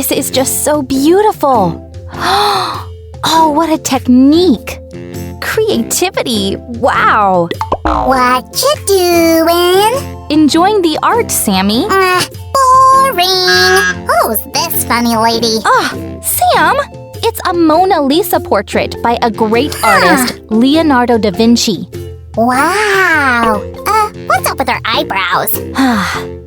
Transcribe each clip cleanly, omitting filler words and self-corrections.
This is just so beautiful. Oh, what a technique. Creativity. Wow. What you doing? Enjoying the art, Sammy. Boring. Who's this funny lady? Sam, it's a Mona Lisa portrait by a great artist, Leonardo da Vinci. Wow. What's up with her eyebrows?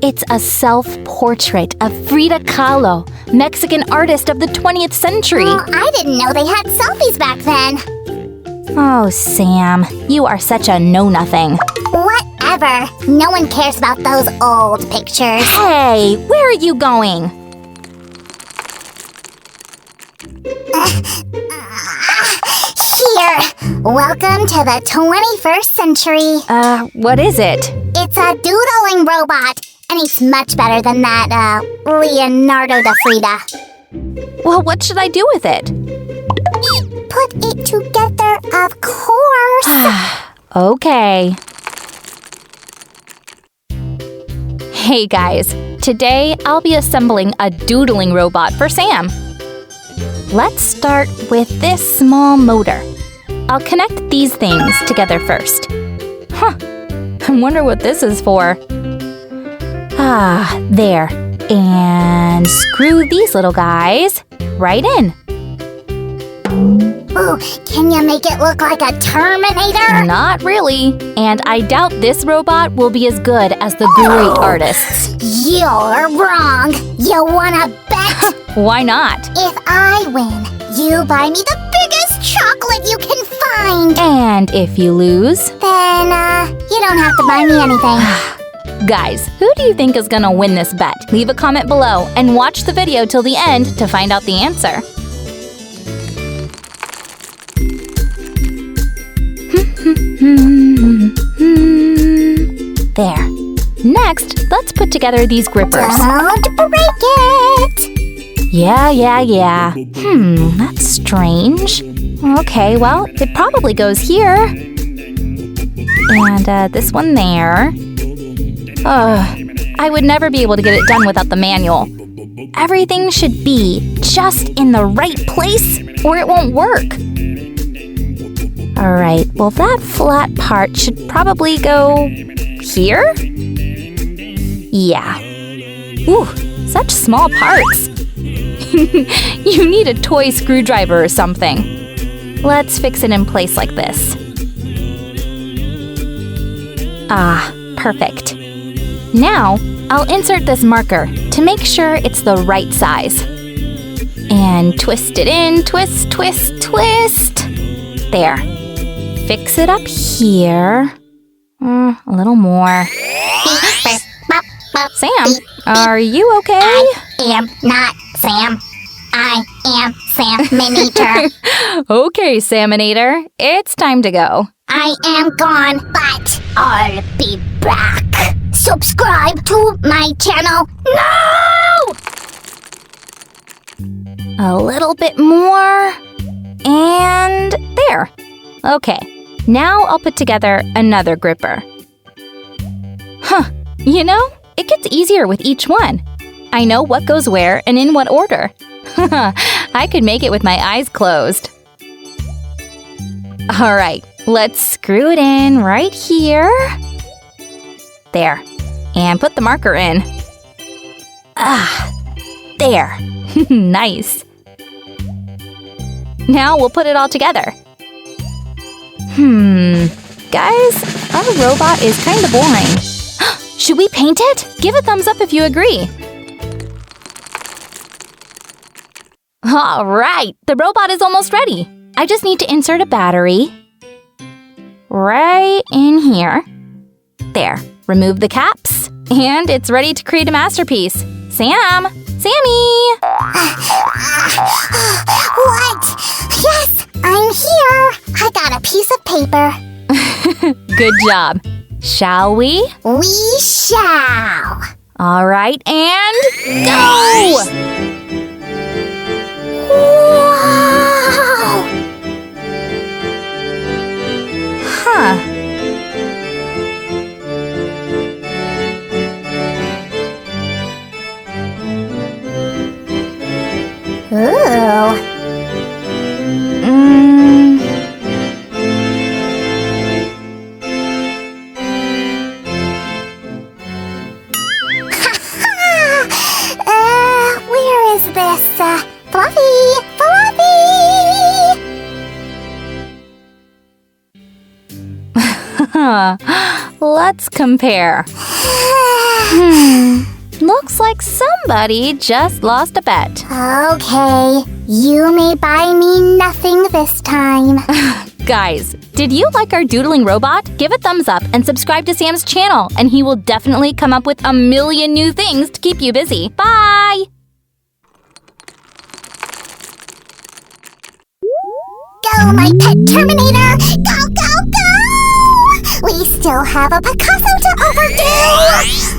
It's a self-portrait of Frida Kahlo, Mexican artist of the 20th century. Well, I didn't know they had selfies back then. Oh, Sam, you are such a know-nothing. Whatever. No one cares about those old pictures. Hey, where are you going? Here. Welcome to the 21st century. What is it? It's a doodling robot, and he's much better than that, Leonardo da Frida. Well, what should I do with it? Put it together, of course. Okay. Hey guys, today I'll be assembling a doodling robot for Sam. Let's start with this small motor. I'll connect these things together first. I wonder what this is for. There. And screw these little guys right in. Ooh, can you make it look like a Terminator? Not really. And I doubt this robot will be as good as the great artists. You're wrong. You wanna bet? Why not? If I win, you buy me the biggest chocolate you can find. And if you lose? Then, you don't have to buy me anything. Guys, who do you think is gonna win this bet? Leave a comment below and watch the video till the end to find out the answer. There. Next, let's put together these grippers. Don't break it. Yeah. That's strange. Okay, well, it probably goes here. And this one there. I would never be able to get it done without the manual. Everything should be just in the right place or it won't work. All right, well, that flat part should probably go here? Yeah. Ooh, such small parts. You need a toy screwdriver or something. Let's fix it in place like this. Perfect. Now, I'll insert this marker to make sure it's the right size. And twist it in, twist. There. Fix it up here. A little more. Sam, are you okay? I am not Sam. I am Salmonator. Okay, Salmonator, it's time to go. I am gone, but I'll be back. Subscribe to my channel now! A little bit more. And there. Okay, now I'll put together another gripper. You know, it gets easier with each one. I know what goes where and in what order. I could make it with my eyes closed. All right, let's screw it in right here. There. And put the marker in. There. Nice. Now we'll put it all together. Guys, our robot is kind of boring. Should we paint it? Give a thumbs up if you agree. All right, the robot is almost ready. I just need to insert a battery right in here. There, remove the caps, and it's ready to create a masterpiece. Sammy! What? Yes, I'm here. I got a piece of paper. Good job. Shall we? We shall. All right, and go! Wow! Let's compare. Looks like somebody just lost a bet. Okay, you may buy me nothing this time. Guys, did you like our doodling robot? Give a thumbs up and subscribe to Sam's channel, and he will definitely come up with a million new things to keep you busy. Bye! Go, my pet Terminator! Go, go, go! We still have a Picasso to overdo!